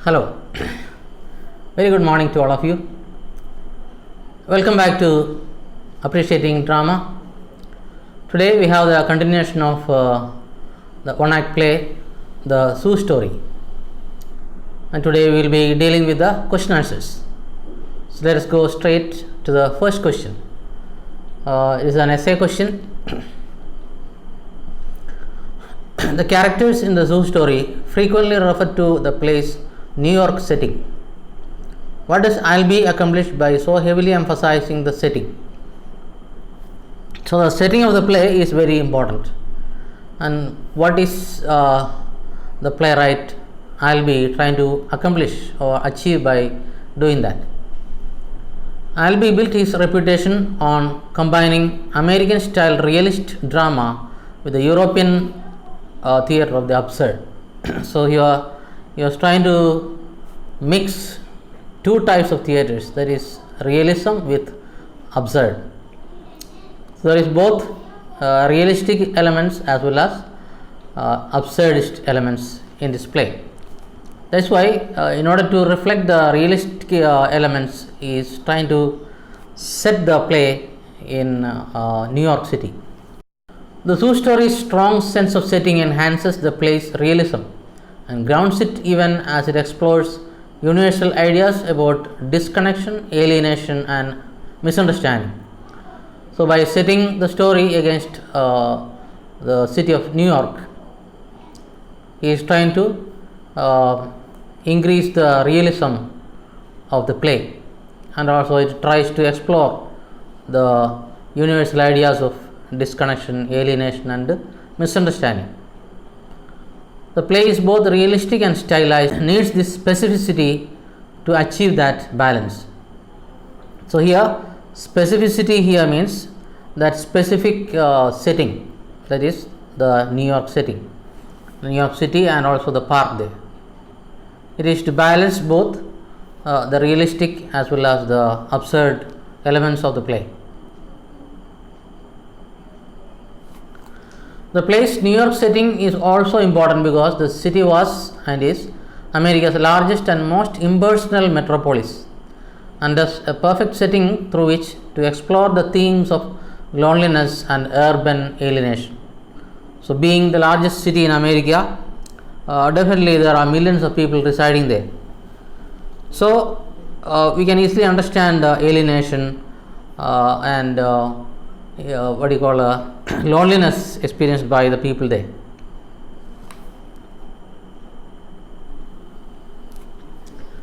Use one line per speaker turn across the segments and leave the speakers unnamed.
Hello, very good morning to all of you. Welcome back to Appreciating Drama. Today we have the continuation of the one act play, The Zoo Story. And today we will be dealing with the question answers. So let us go straight to the first question. It is an essay question. The characters in the zoo story frequently refer to the place New York setting. What does Albee accomplish by so heavily emphasizing the setting? So the setting of the play is very important. And what is the playwright Albee trying to accomplish or achieve by doing that? Albee built his reputation on combining American style realist drama with the European theatre of the absurd. So he was trying to mix two types of theatres, that is realism with absurd. So there is both realistic elements as well as absurdist elements in this play. That's why in order to reflect the realistic elements, he is trying to set the play in New York City. The Zoo Story's strong sense of setting enhances the play's realism and grounds it even as it explores universal ideas about disconnection, alienation, and misunderstanding. So, by setting the story against the city of New York, he is trying to increase the realism of the play, and also it tries to explore the universal ideas of disconnection, alienation, and misunderstanding. The play is both realistic and stylized, needs this specificity to achieve that balance. So here, specificity here means that specific setting, that is the New York setting, New York City, and also the park there. It is to balance both the realistic as well as the absurd elements of the play. The play's New York setting is also important because the city was and is America's largest and most impersonal metropolis, and thus a perfect setting through which to explore the themes of loneliness and urban alienation. So, being the largest city in America, definitely there are millions of people residing there. So, we can easily understand the alienation and loneliness experienced by the people there.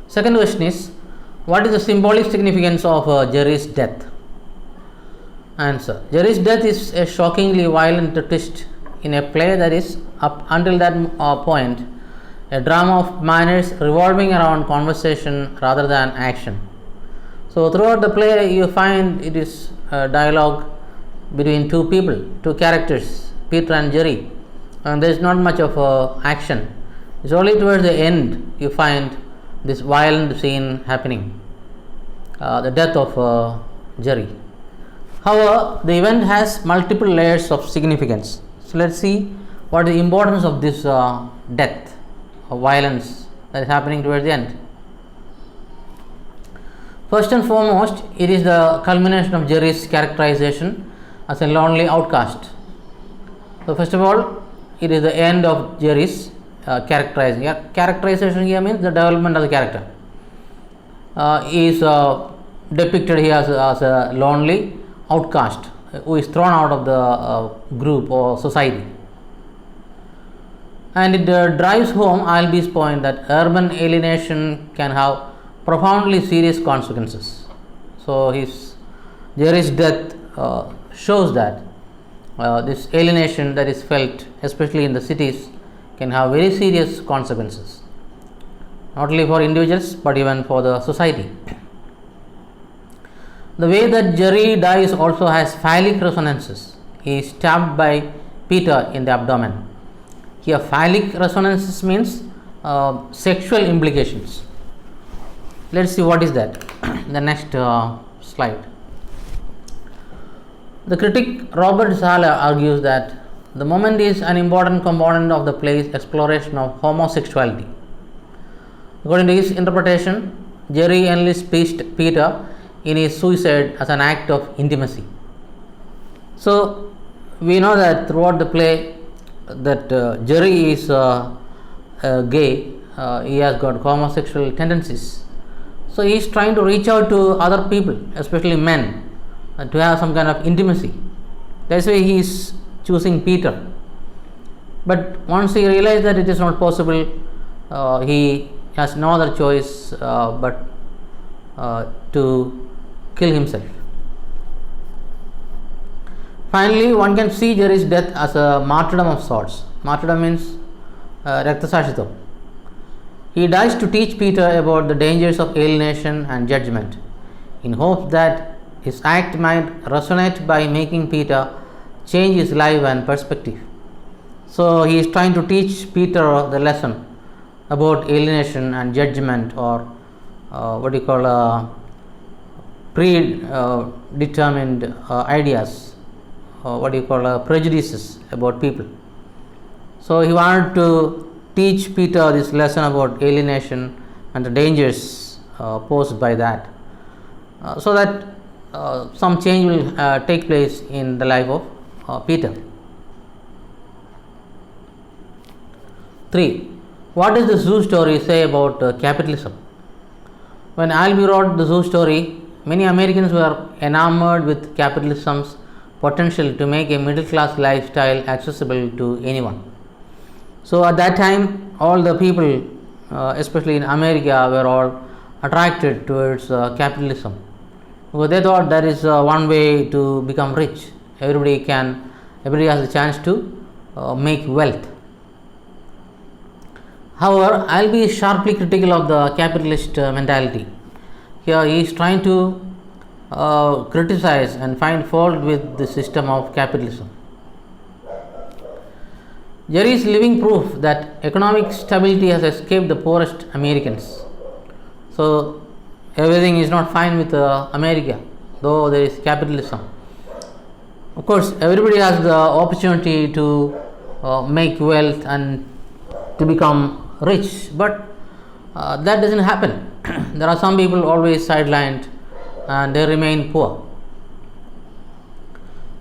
Second question is, what is the symbolic significance of Jerry's death? Answer: Jerry's death is a shockingly violent twist in a play that is, up until that point, a drama of manners revolving around conversation rather than action. So throughout the play you find it is dialogue between two people, two characters, Peter and Jerry, and there is not much of action. It's only towards the end you find this violent scene happening, the death of Jerry. However, the event has multiple layers of significance. So let's see what is the importance of this death or violence that is happening towards the end. First and foremost, it is the culmination of Jerry's characterization as a lonely outcast. So first of all, it is the end of Jerry's characterizing. Characterization here means the development of the character. He is depicted here as a lonely outcast who is thrown out of the group or society. And it drives home Albee's point that urban alienation can have profoundly serious consequences. So Jerry's death shows that this alienation that is felt, especially in the cities, can have very serious consequences, not only for individuals but even for the society. The way that Jerry dies also has phallic resonances. He is stabbed by Peter in the abdomen. Here, phallic resonances means sexual implications. Let's see what is that. The next slide. The critic Robert Sala argues that the moment is an important component of the play's exploration of homosexuality. According to his interpretation, Jerry enlists Peter in his suicide as an act of intimacy. So we know that throughout the play that Jerry is gay, he has got homosexual tendencies. So he is trying to reach out to other people, especially men, to have some kind of intimacy. That's why he is choosing Peter. But once he realized that it is not possible, he has no other choice but to kill himself. Finally, one can see Jerry's death as a martyrdom of sorts. Martyrdom means Raktasashito. He dies to teach Peter about the dangers of alienation and judgment, in hopes that his act might resonate by making Peter change his life and perspective. So he is trying to teach Peter the lesson about alienation and judgment, or what you call predetermined ideas, what you call prejudices about people. So he wanted to teach Peter this lesson about alienation and the dangers posed by that, so that some change will take place in the life of Peter. 3. What does the Zoo story say about capitalism? When Albee wrote the Zoo story, many Americans were enamored with capitalism's potential to make a middle class lifestyle accessible to anyone. So at that time, all the people, especially in America, were all attracted towards capitalism, because they thought that is one way to become rich. Everybody has a chance to make wealth. However, Albee is sharply critical of the capitalist mentality. Here he is trying to criticize and find fault with the system of capitalism. Jerry is living proof that economic stability has escaped the poorest Americans. So everything is not fine with America, though there is capitalism. Of course, everybody has the opportunity to make wealth and to become rich, but that doesn't happen. There are some people always sidelined and they remain poor.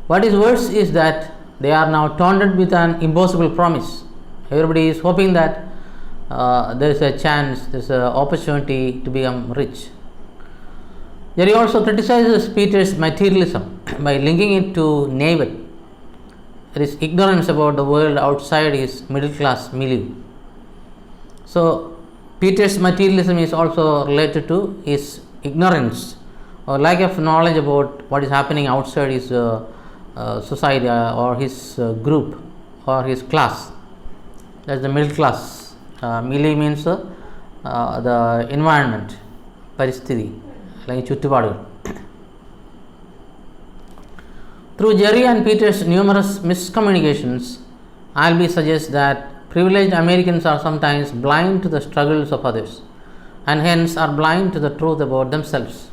What is worse is that they are now taunted with an impossible promise. Everybody is hoping that there is a chance, there is an opportunity to become rich. Jerry also criticizes Peter's materialism by linking it to navel. There is ignorance about the world outside his middle class milieu. So Peter's materialism is also related to his ignorance or lack of knowledge about what is happening outside his society or his group or his class. That's the middle class. Milieu means the environment, paristhiti, like chuttupaadu. Through Jerry and Peter's numerous miscommunications, Albee suggests that privileged Americans are sometimes blind to the struggles of others and hence are blind to the truth about themselves.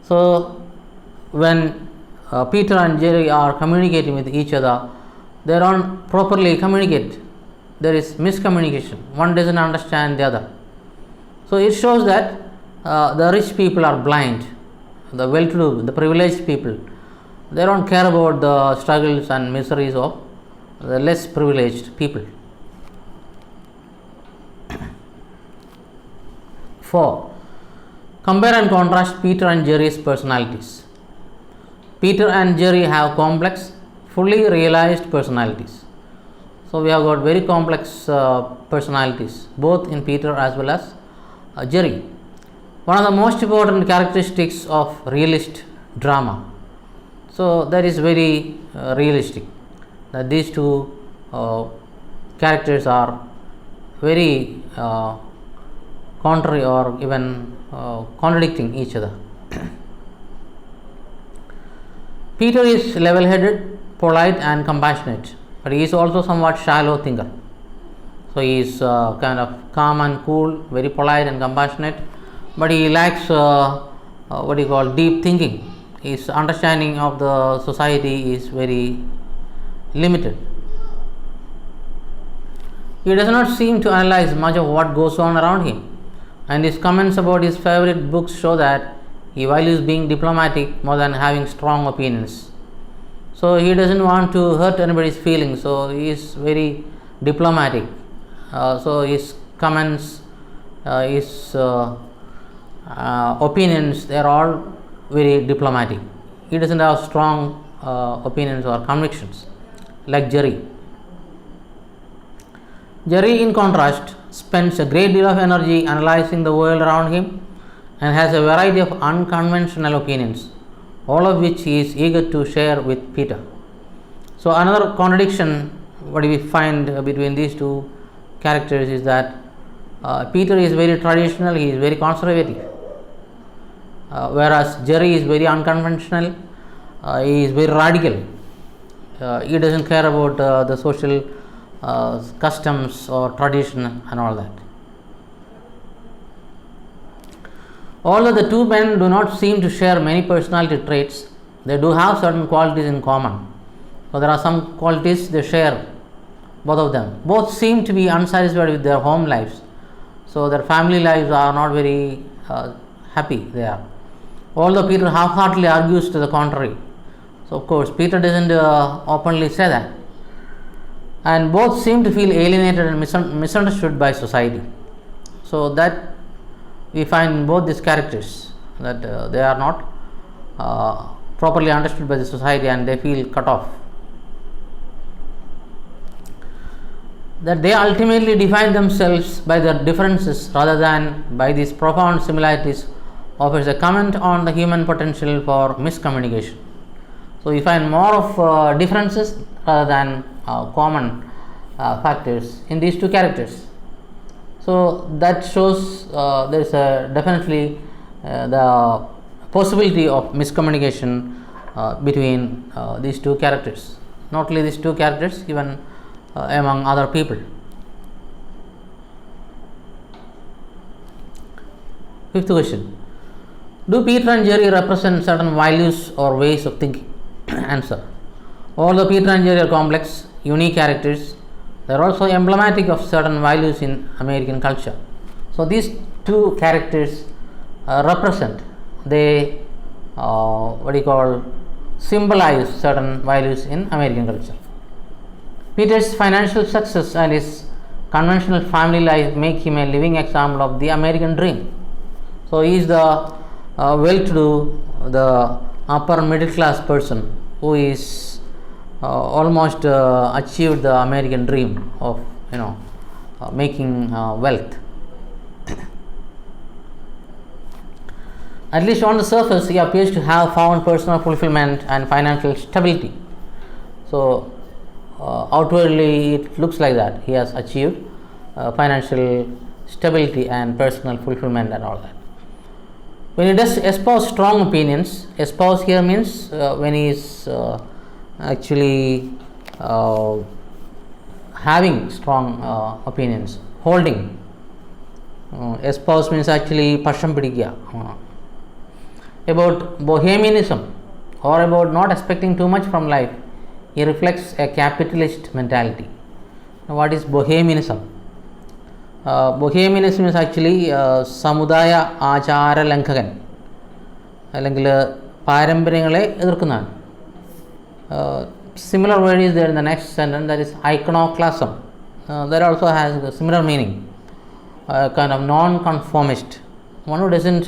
So when Peter and Jerry are communicating with each other, they don't properly communicate. There is miscommunication. One doesn't understand the other. So it shows that the rich people are blind, the well-to-do, the privileged people. They don't care about the struggles and miseries of the less privileged people. 4. Compare and contrast Peter and Jerry's personalities. Peter and Jerry have complex, fully realized personalities. So we have got very complex personalities, both in Peter as well as Jerry. One of the most important characteristics of realist drama. So that is very realistic, that these two characters are very contrary or even contradicting each other. Peter is level-headed, polite and compassionate, but he is also somewhat shallow thinker. So he is kind of calm and cool, very polite and compassionate, but he lacks deep thinking. His understanding of the society is very limited. He does not seem to analyze much of what goes on around him. and his comments about his favorite books show that he values being diplomatic more than having strong opinions. So he doesn't want to hurt anybody's feelings, so he is very diplomatic. So his comments, his opinions, they are all very diplomatic. He doesn't have strong opinions or convictions like Jerry. Jerry, in contrast, spends a great deal of energy analyzing the world around him and has a variety of unconventional opinions, all of which he is eager to share with Peter. So another contradiction what we find between these two characters is that Peter is very traditional, he is very conservative, whereas Jerry is very unconventional, he is very radical. He doesn't care about the social customs or tradition and all that. Although the two men do not seem to share many personality traits, they do have certain qualities in common. So there are some qualities they share, both of them. Both seem to be unsatisfied with their home lives, so their family lives are not very happy there. Although Peter half-heartedly argues to the contrary. So of course Peter doesn't openly say that. And both seem to feel alienated and misunderstood by society. So that we find in both these characters, that they are not properly understood by the society and they feel cut off. That they ultimately define themselves by their differences rather than by these profound similarities offers a comment on the human potential for miscommunication. So we find more of differences rather than common factors in these two characters. So that shows there is definitely the possibility of miscommunication between these two characters. Not only these two characters, even among other people. Fifth question: do Peter and Jerry represent certain values or ways of thinking? Answer: although Peter and Jerry are complex, unique characters, they are also emblematic of certain values in American culture. So these two characters represent, they symbolize certain values in American culture. Peter's financial success and his conventional family life make him a living example of the American dream. So he is the well-to-do, the upper middle class person who is almost achieved the American dream of making wealth. At least on the surface, he appears to have found personal fulfillment and financial stability. So outwardly, it looks like that he has achieved financial stability and personal fulfillment and all that. When he does espouse strong opinions, espouse here means when he is actually having strong opinions, holding. Espouse means actually pasham pidikya. About bohemianism or about not expecting too much from life, he reflects a capitalist mentality. Now, what is bohemianism? Bohemianism is actually സമുദായ ആചാര ലംഘകൻ അല്ലെങ്കിൽ പാരമ്പര്യങ്ങളെ എതിർക്കുന്നതാണ്. Similar word is there in the next sentence, that is iconoclasm. That also has a similar meaning, kind of non-conformist, one who doesn't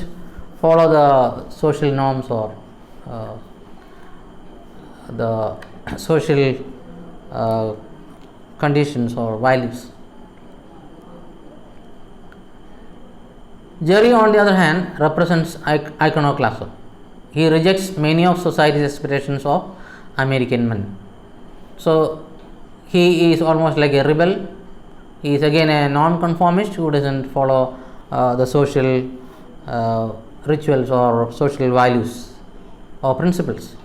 follow the social norms or the social conditions or values. Jerry, on the other hand, represents iconoclasm. He rejects many of society's expectations of American men. So he is almost like a rebel. He is again a non-conformist who doesn't follow the social rituals or social values or principles.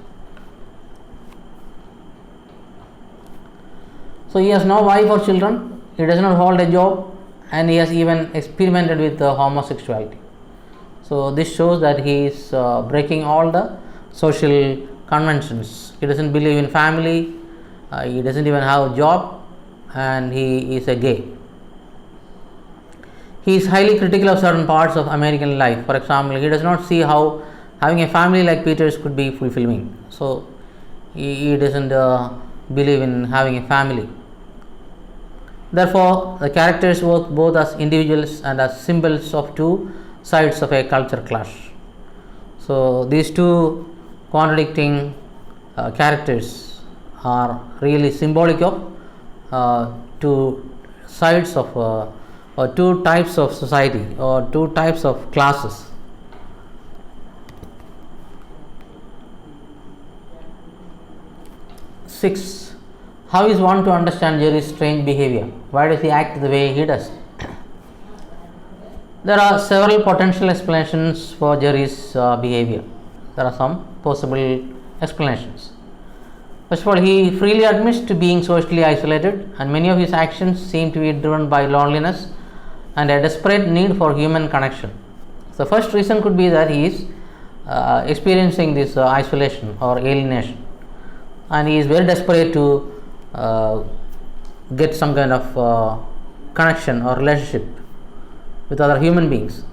So he has no wife or children, he does not hold a job, and he has even experimented with homosexuality. So this shows that he is breaking all the social conventions. He doesn't believe in family, he doesn't even have a job, and he is a gay. He is highly critical of certain parts of American life. For example, he does not see how having a family like Peter's could be fulfilling. So, he doesn't believe in having a family. Therefore, the characters work both as individuals and as symbols of two sides of a culture clash. So, these two contradicting characters are really symbolic of two sides of or two types of society or two types of classes. Six, how is one to understand Jerry's strange behavior? Why does he act the way he does? There are several potential explanations for Jerry's behavior. There are some possible explanations. First of all, he freely admits to being socially isolated, and many of his actions seem to be driven by loneliness and a desperate need for human connection. The first reason could be that he is experiencing this isolation or alienation, and he is very desperate to get some kind of connection or relationship with other human beings.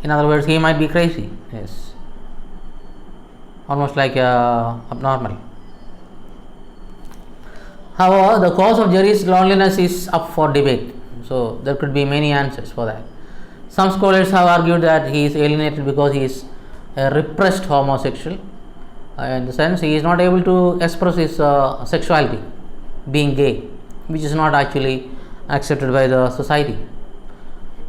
In other words, he might be crazy, yes, almost like abnormal. However, the cause of Jerry's loneliness is up for debate. So, there could be many answers for that. Some scholars have argued that he is alienated because he is a repressed homosexual. In the sense, he is not able to express his sexuality, being gay, which is not actually accepted by the society.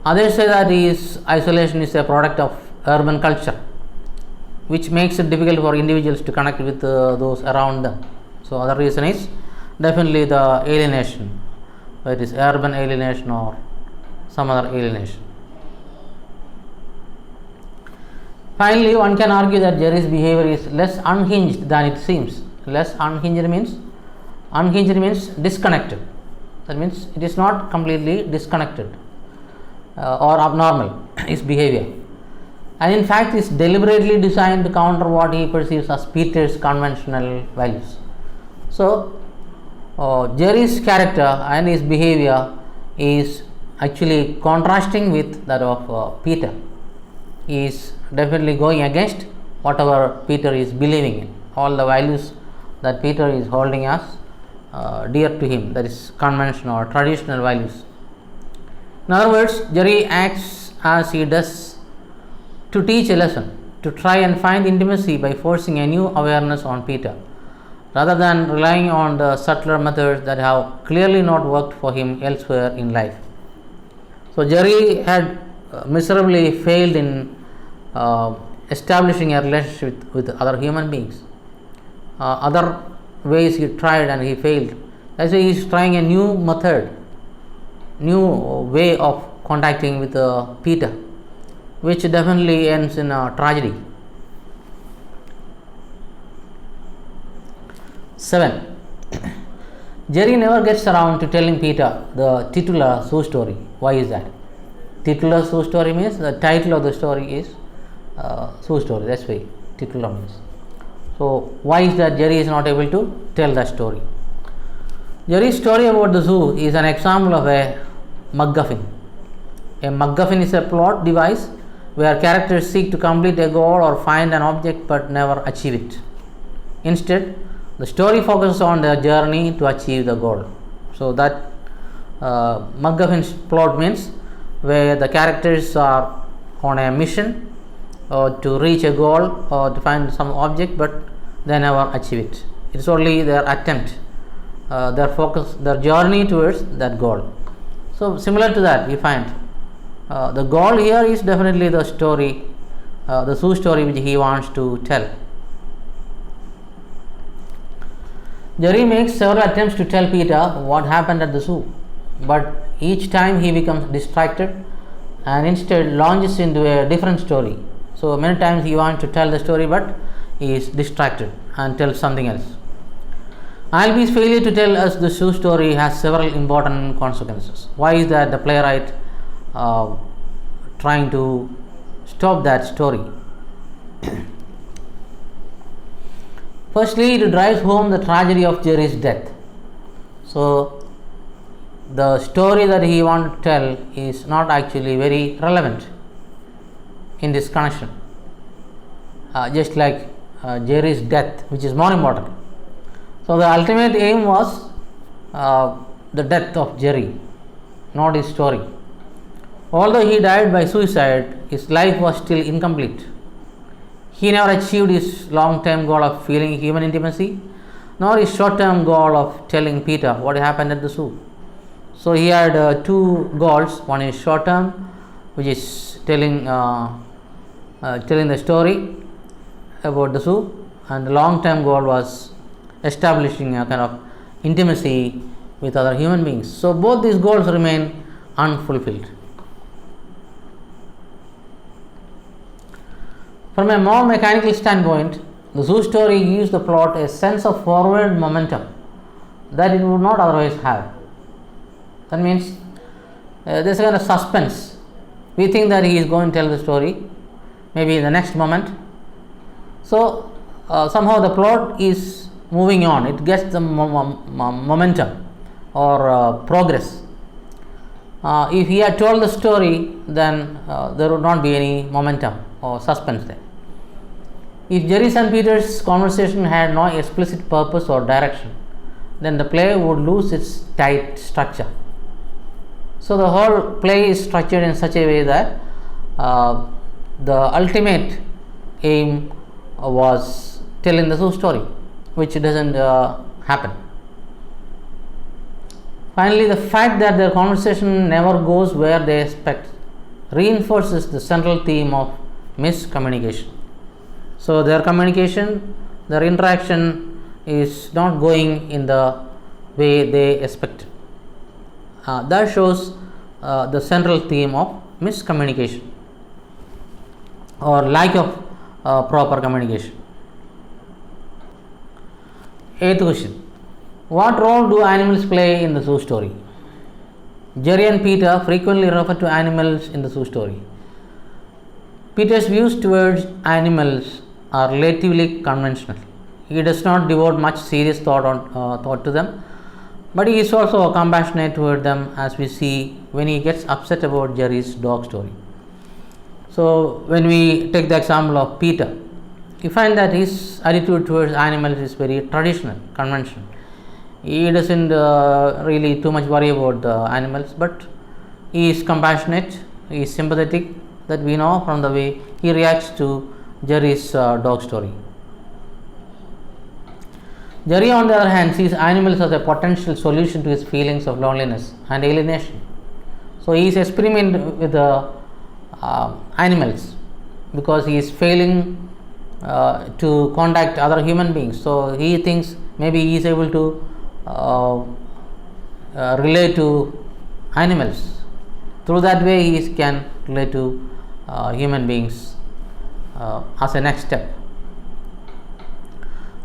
Others say that his isolation is a product of urban culture, which makes it difficult for individuals to connect with those around them. So, other reason is definitely the alienation, whether it is urban alienation or some other alienation. Finally, one can argue that Jerry's behavior is less unhinged than it seems. Less unhinged means disconnected. That means it is not completely disconnected or abnormal, his behavior. And in fact, is deliberately designed to counter what he perceives as Peter's conventional values. So, Jerry's character and his behavior is actually contrasting with that of Peter. He is definitely going against whatever Peter is believing in, all the values that Peter is holding as dear to him, that is conventional or traditional values. In other words, Jerry acts as he does to teach a lesson, to try and find intimacy by forcing a new awareness on Peter, rather than relying on the subtler methods that have clearly not worked for him elsewhere in life. So, Jerry had miserably failed in establishing a relationship with other human beings. Other ways he tried and he failed. That's why he is trying a new method, new way of contacting with Peter, which definitely ends in a tragedy. 7. Jerry never gets around to telling Peter the titular Sue story. Why is that? Titular Sue story means the title of the story is Sue story. That's why titular means. So, why is that Jerry is not able to tell that story? Jerry's story about the zoo is an example of a MacGuffin. A MacGuffin is a plot device where characters seek to complete a goal or find an object but never achieve it. Instead, the story focuses on their journey to achieve the goal. So, that MacGuffin's plot means where the characters are on a mission or to reach a goal or to find some object, but they never achieve it. It is only their attempt, their focus, their journey towards that goal. So, similar to that, we find the goal here is definitely the story, the Sue story which he wants to tell. Jerry makes several attempts to tell Peter what happened at the zoo, but each time he becomes distracted and instead launches into a different story. So, many times he wants to tell the story, but he is distracted and tells something else. Albie's failure to tell us the Sue story has several important consequences. Why is that the playwright trying to stop that story? Firstly, it drives home the tragedy of Jerry's death. So, the story that he wants to tell is not actually very relevant in this connection. Just like Jerry's death, which is more important. So the ultimate aim was the death of Jerry, not his story. Although he died by suicide, his life was still incomplete. He never achieved his long-term goal of feeling human intimacy, nor his short-term goal of telling Peter what happened at the zoo. So he had two goals. One is short-term, which is telling the story about the zoo, and the long-term goal was establishing a kind of intimacy with other human beings. So both these goals remain unfulfilled. From a more mechanical standpoint, the zoo story gives the plot a sense of forward momentum that it would not otherwise have. That means there's a kind of suspense. We think that he is going to tell the story maybe in the next moment. So somehow the plot is moving on. It gets the momentum or progress. If he had told the story, then there would not be any momentum or suspense there. If Jerry's and Peter's conversation had no explicit purpose or direction, then the play would lose its tight structure. So the whole play is structured in such a way that the ultimate aim was telling the zoo story, which doesn't happen. Finally, the fact that their conversation never goes where they expect reinforces the central theme of miscommunication. So their communication, their interaction is not going in the way they expected. That shows the central theme of miscommunication or lack of proper communication. Eighth question: what role do animals play in the zoo story? Jerry and Peter frequently refer to animals in the zoo story. Peter's views towards animals are relatively conventional. He does not devote much serious thought to them, but he is also compassionate toward them, as we see when he gets upset about Jerry's dog story. So when we take the example of Peter, you find that his attitude towards animals is very traditional, conventional. He doesn't really too much worry about the animals, but he is compassionate, he is sympathetic, that we know from the way he reacts to Jerry's dog story. Jerry, on the other hand, sees animals as a potential solution to his feelings of loneliness and alienation. So he is experimenting with the animals because he is failing to contact other human beings. So he thinks maybe he is able to relate to animals. Through that way, he can relate to human beings as a next step.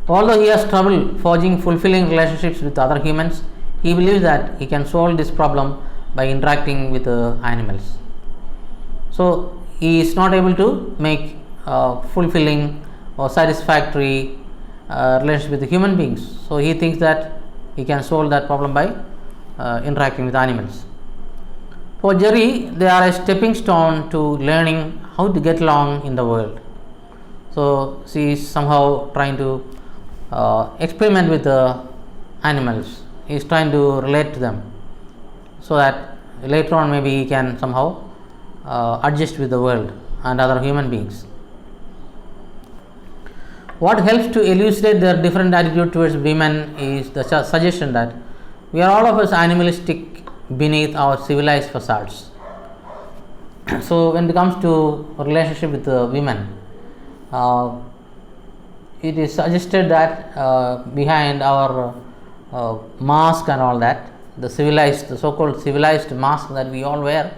Although he has trouble forging fulfilling relationships with other humans, he believes that he can solve this problem by interacting with animals. So he is not able to make fulfilling or satisfactory relationship with the human beings. So he thinks that he can solve that problem by interacting with animals. For Jerry, they are a stepping stone to learning how to get along in the world. So she is somehow trying to experiment with the animals. He is trying to relate to them so that later on maybe he can somehow adjust with the world and other human beings. What helps to elucidate their different attitude towards women is the suggestion that we are all of us animalistic beneath our civilized facades. So when it comes to relationship with the women, it is suggested that behind our mask and all that, the so-called civilized mask that we all wear,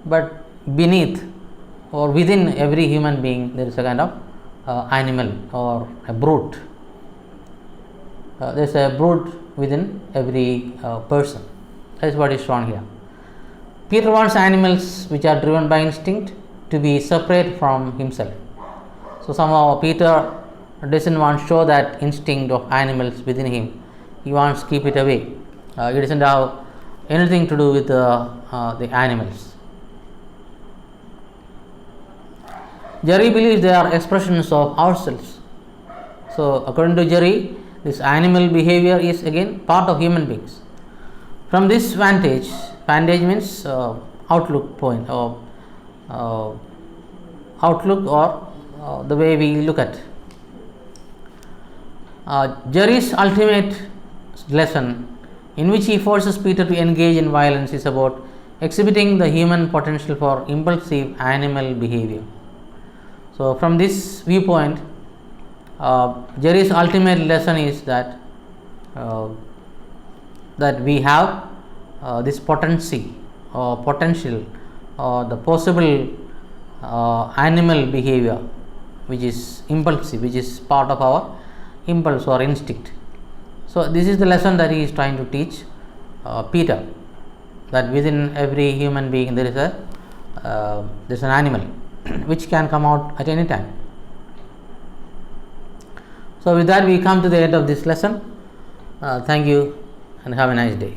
but beneath or within every human being there is a kind of animal or a brute. There is a brute within every person. That is what is shown here. Peter wants animals which are driven by instinct to be separate from himself. So somehow Peter doesn't want to show that instinct of animals within him. He wants to keep it away. He doesn't have anything to do with the animals. Jerry believes they are expressions of ourselves. So, according to Jerry, this animal behavior is again part of human beings. From this vantage means outlook point, or the way we look at. Jerry's ultimate lesson, in which he forces Peter to engage in violence, is about exhibiting the human potential for impulsive animal behavior. So, from this viewpoint, Jerry's ultimate lesson is that we have this potential, or the possible animal behavior, which is impulsive, which is part of our impulse or instinct. So, this is the lesson that he is trying to teach Peter, that within every human being there is an animal which can come out at any time. So, with that we come to the end of this lesson. Thank you and have a nice day.